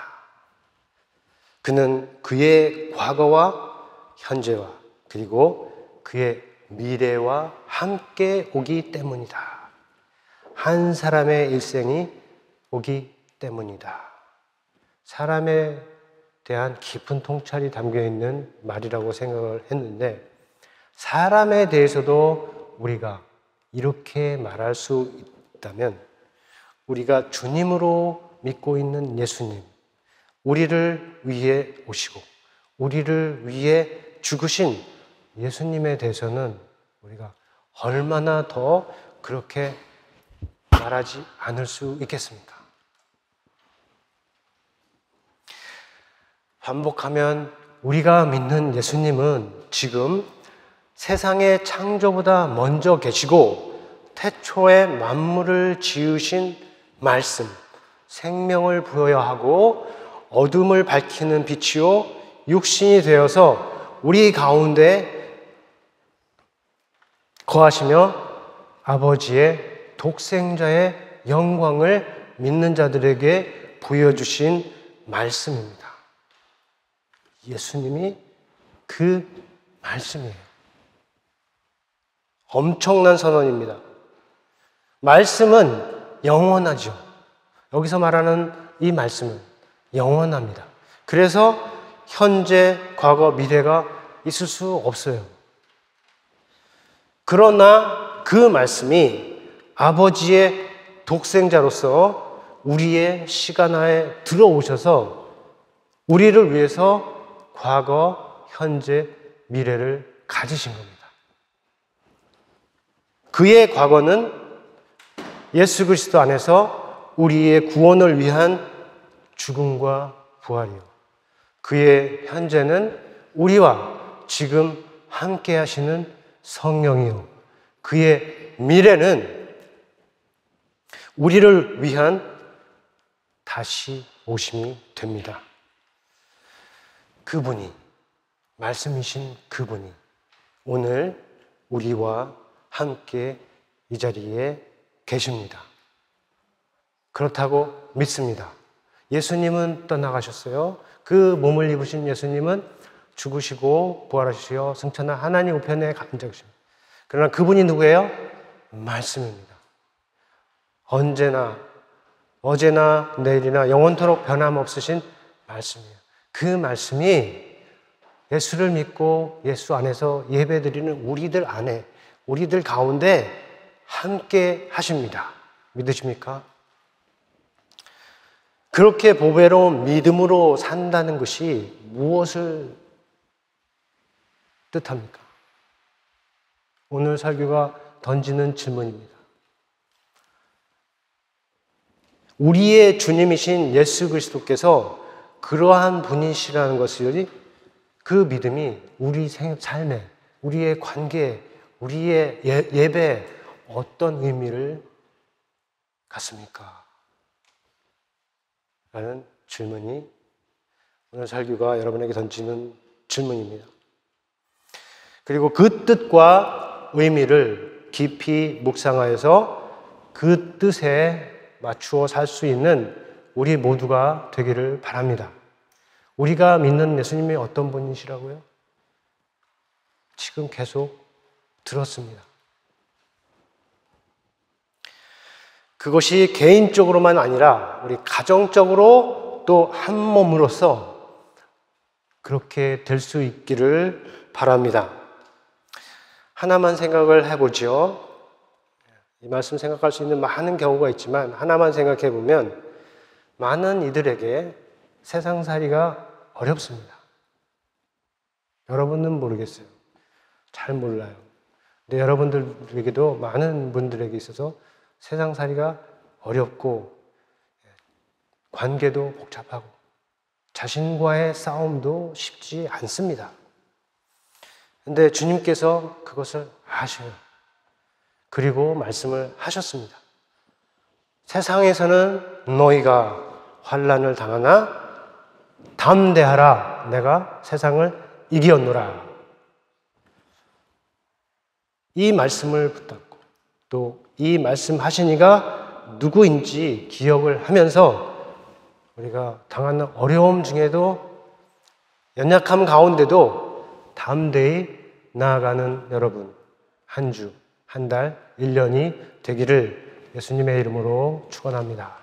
그는 그의 과거와 현재와 그리고 그의 미래와 함께 오기 때문이다. 한 사람의 일생이 오기 때문이다. 사람에 대한 깊은 통찰이 담겨있는 말이라고 생각을 했는데 사람에 대해서도 우리가 이렇게 말할 수 있다면 우리가 주님으로 믿고 있는 예수님, 우리를 위해 오시고 우리를 위해 죽으신 예수님에 대해서는 우리가 얼마나 더 그렇게 말하지 않을 수 있겠습니까? 반복하면 우리가 믿는 예수님은 지금 세상의 창조보다 먼저 계시고 태초에 만물을 지으신 말씀, 생명을 부여하고 어둠을 밝히는 빛이요 육신이 되어서 우리 가운데 거하시며 아버지의 독생자의 영광을 믿는 자들에게 보여주신 말씀입니다. 예수님이 그 말씀이에요. 엄청난 선언입니다. 말씀은 영원하죠. 여기서 말하는 이 말씀은 영원합니다. 그래서 현재, 과거, 미래가 있을 수 없어요. 그러나 그 말씀이 아버지의 독생자로서 우리의 시간하에 들어오셔서 우리를 위해서 과거, 현재, 미래를 가지신 겁니다. 그의 과거는 예수 그리스도 안에서 우리의 구원을 위한 죽음과 부활이요. 그의 현재는 우리와 지금 함께 하시는 성령이요. 그의 미래는 우리를 위한 다시 오심이 됩니다. 그분이, 말씀이신 그분이 오늘 우리와 함께 이 자리에 계십니다. 그렇다고 믿습니다. 예수님은 떠나가셨어요. 그 몸을 입으신 예수님은 죽으시고 부활하시어 승천한 하나님 우편에 앉아 계십니다. 그러나 그분이 누구예요? 말씀입니다. 언제나 어제나 내일이나 영원토록 변함없으신 말씀이에요. 그 말씀이 예수를 믿고 예수 안에서 예배드리는 우리들 안에, 우리들 가운데 함께 하십니다. 믿으십니까? 그렇게 보배로운 믿음으로 산다는 것이 무엇을 뜻합니까? 오늘 설교가 던지는 질문입니다. 우리의 주님이신 예수 그리스도께서 그러한 분이시라는 것을, 그 믿음이 우리 삶에, 우리의 관계에, 우리의 예배에 어떤 의미를 갖습니까? 라는 질문이 오늘 설교가 여러분에게 던지는 질문입니다. 그리고 그 뜻과 의미를 깊이 묵상하여서 그 뜻에 맞추어 살 수 있는 우리 모두가 되기를 바랍니다. 우리가 믿는 예수님이 어떤 분이시라고요? 지금 계속 들었습니다. 그것이 개인적으로만 아니라 우리 가정적으로 또 한 몸으로서 그렇게 될 수 있기를 바랍니다. 하나만 생각을 해보죠. 이 말씀 생각할 수 있는 많은 경우가 있지만 하나만 생각해 보면 많은 이들에게 세상살이가 어렵습니다. 여러분은 모르겠어요. 잘 몰라요. 근데 여러분들에게도 많은 분들에게 있어서 세상살이가 어렵고 관계도 복잡하고 자신과의 싸움도 쉽지 않습니다. 근데 주님께서 그것을 아셔요. 그리고 말씀을 하셨습니다. 세상에서는 너희가 환난을 당하나 담대하라. 내가 세상을 이기었노라. 이 말씀을 붙잡고 또 이 말씀하신 이가 누구인지 기억을 하면서 우리가 당하는 어려움 중에도 연약함 가운데도 담대히 나아가는 여러분, 한 주, 한 달, 1년이 되기를 예수님의 이름으로 축원합니다.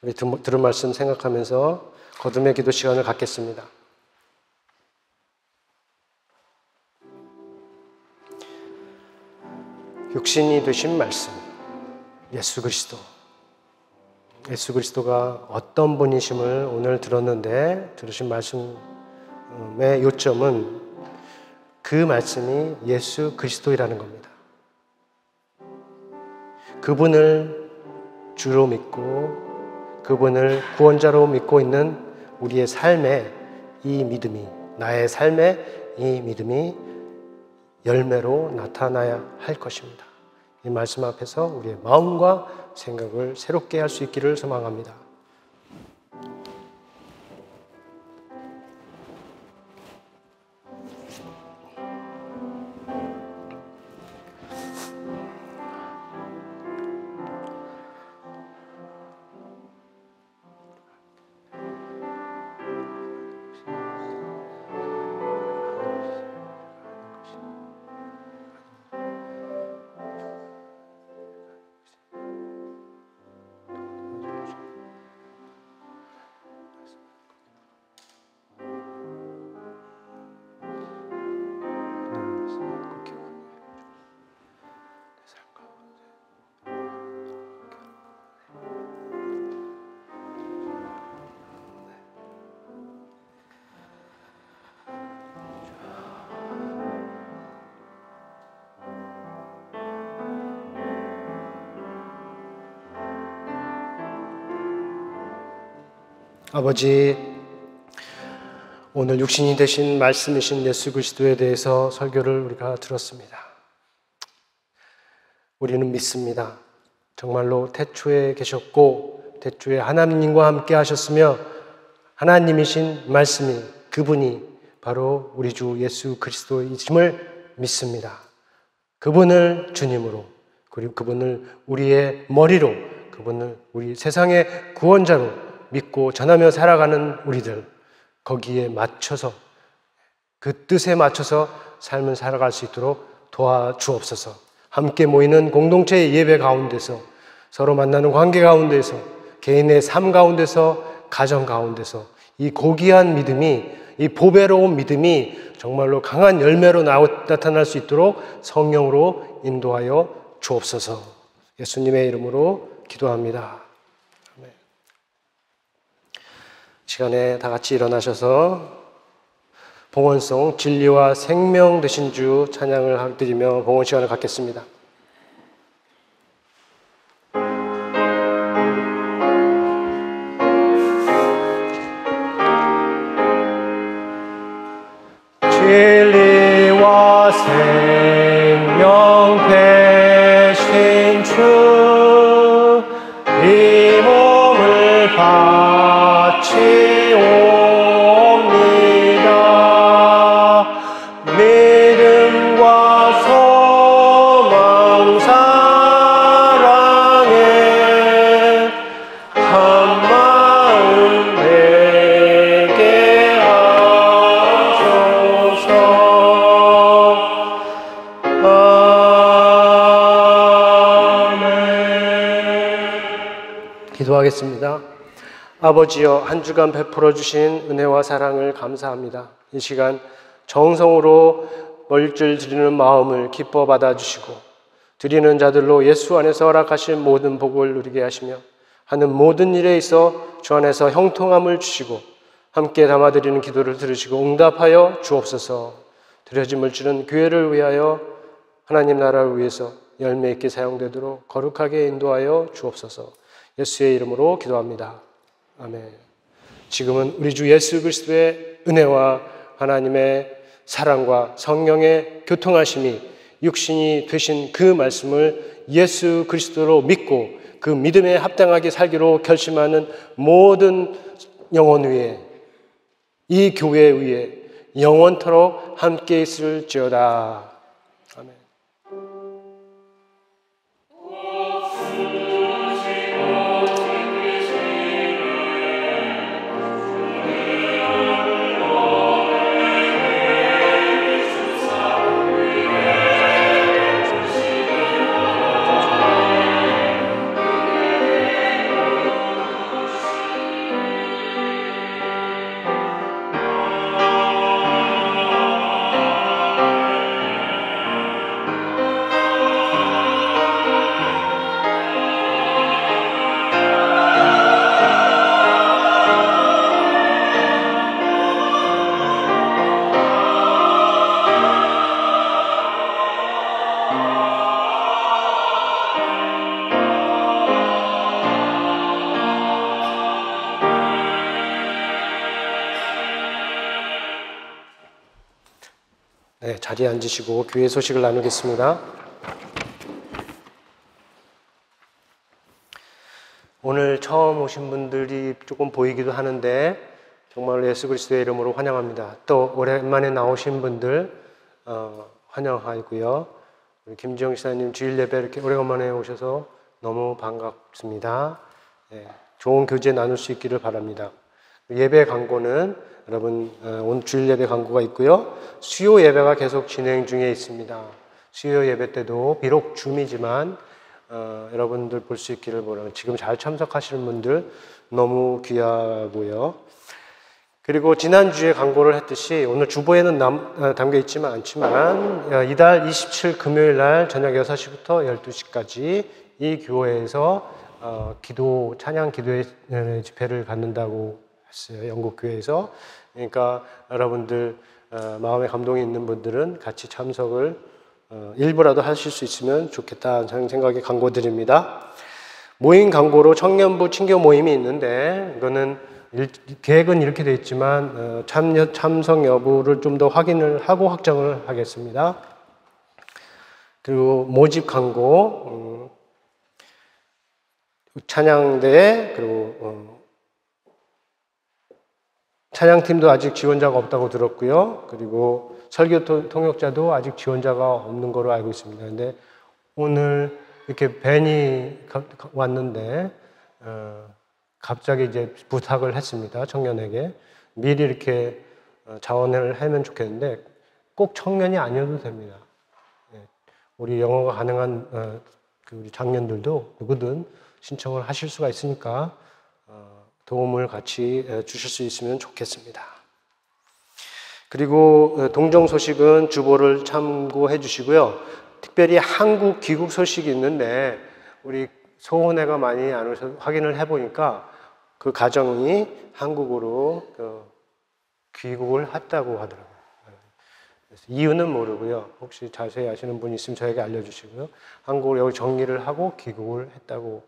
우리 들은 말씀 생각하면서 거듭의 기도 시간을 갖겠습니다. 육신이 되신 말씀, 예수 그리스도. 예수 그리스도가 어떤 분이심을 오늘 들었는데, 들으신 말씀의 요점은 그 말씀이 예수 그리스도이라는 겁니다. 그분을 주로 믿고 그분을 구원자로 믿고 있는 우리의 삶에 이 믿음이, 나의 삶에 이 믿음이 열매로 나타나야 할 것입니다. 이 말씀 앞에서 우리의 마음과 생각을 새롭게 할 수 있기를 소망합니다. 아버지, 오늘 육신이 되신 말씀이신 예수 그리스도에 대해서 설교를 우리가 들었습니다. 우리는 믿습니다. 정말로 태초에 계셨고 태초에 하나님과 함께 하셨으며 하나님이신 말씀이, 그분이 바로 우리 주 예수 그리스도이심을 믿습니다. 그분을 주님으로, 그리고 그분을 우리의 머리로, 그분을 우리 세상의 구원자로 믿고 전하며 살아가는 우리들, 거기에 맞춰서, 그 뜻에 맞춰서 삶을 살아갈 수 있도록 도와주옵소서. 함께 모이는 공동체의 예배 가운데서, 서로 만나는 관계 가운데서, 개인의 삶 가운데서, 가정 가운데서 이 고귀한 믿음이, 이 보배로운 믿음이 정말로 강한 열매로 나타날 수 있도록 성령으로 인도하여 주옵소서. 예수님의 이름으로 기도합니다. 아멘. 시간에 다 같이 일어나셔서 봉헌송 진리와 생명 되신 주 찬양을 드리며 봉헌 시간을 갖겠습니다. 진리와 생명 되신 주, 이 몸을 바치옵니다. 믿음과 소망 사랑에 한 마음 되게 하소서. 아멘. 기도하겠습니다. 아버지여, 한 주간 베풀어 주신 은혜와 사랑을 감사합니다. 이 시간 정성으로 멀줄 드리는 마음을 기뻐 받아주시고, 드리는 자들로 예수 안에서 허락하신 모든 복을 누리게 하시며, 하는 모든 일에 있어 주 안에서 형통함을 주시고, 함께 담아드리는 기도를 들으시고 응답하여 주옵소서. 드려진 물질은 교회를 위하여, 하나님 나라를 위해서 열매 있게 사용되도록 거룩하게 인도하여 주옵소서. 예수의 이름으로 기도합니다. 아멘. 지금은 우리 주 예수 그리스도의 은혜와 하나님의 사랑과 성령의 교통하심이 육신이 되신 그 말씀을 예수 그리스도로 믿고 그 믿음에 합당하게 살기로 결심하는 모든 영혼 위에, 이 교회 위에 영원토록 함께 있을지어다. 아멘. 네, 자리에 앉으시고 교회 소식을 나누겠습니다. 오늘 처음 오신 분들이 조금 보이기도 하는데 정말 예수 그리스도의 이름으로 환영합니다. 또 오랜만에 나오신 분들 환영하고요. 우리 김지영 지사님 주일 예배 이렇게 오래간만에 오셔서 너무 반갑습니다. 네, 좋은 교제 나눌 수 있기를 바랍니다. 예배 광고는 여러분 오늘 주일 예배 광고가 있고요. 수요 예배가 계속 진행 중에 있습니다. 수요 예배 때도 비록 줌이지만 여러분들 볼 수 있기를 바랍니다. 지금 잘 참석하시는 분들 너무 귀하고요. 그리고 지난주에 광고를 했듯이 오늘 주보에는 담겨 있지만 않지만 이달 27 금요일 날 저녁 6시부터 12시까지 이 교회에서 찬양 기도회 집회를 갖는다고 했어요. 영국 교회에서. 그러니까 여러분들 마음에 감동이 있는 분들은 같이 참석을 일부라도 하실 수 있으면 좋겠다는 생각에 광고드립니다. 모임 광고로 청년부 친교 모임이 있는데 이거는 계획은 이렇게 되어 있지만 참석 여부를 좀 더 확인을 하고 확정을 하겠습니다. 그리고 모집 광고, 찬양대, 그리고 찬양팀도 아직 지원자가 없다고 들었고요. 그리고 설교 통역자도 아직 지원자가 없는 거로 알고 있습니다. 근데 오늘 이렇게 벤이 왔는데 갑자기 이제 부탁을 했습니다. 청년에게 미리 이렇게 자원을 하면 좋겠는데 꼭 청년이 아니어도 됩니다. 우리 영어가 가능한 우리 장년들도 누구든 신청을 하실 수가 있으니까 도움을 같이 주실 수 있으면 좋겠습니다. 그리고 동정 소식은 주보를 참고해 주시고요. 특별히 한국 귀국 소식이 있는데 우리 소원회가 많이 안 오셔서 확인을 해보니까 그 가정이 한국으로 귀국을 했다고 하더라고요. 그래서 이유는 모르고요. 혹시 자세히 아시는 분이 있으면 저에게 알려주시고요. 한국으로 여기 정리를 하고 귀국을 했다고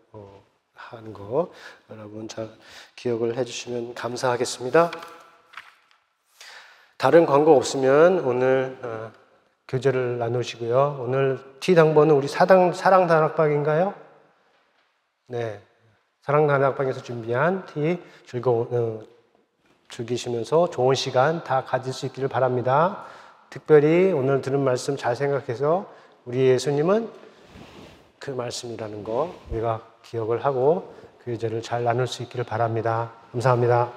하는 거 여러분 잘 기억을 해주시면 감사하겠습니다. 다른 광고 없으면 오늘 교제를 나누시고요. 오늘 티 당번은 우리 사랑다락방인가요? 네, 사랑다락방에서 준비한 티 즐기시면서 좋은 시간 다 가질 수 있기를 바랍니다. 특별히 오늘 들은 말씀 잘 생각해서 우리 예수님은 그 말씀이라는 거 우리가 기억을 하고 교제를 잘 나눌 수 있기를 바랍니다. 감사합니다.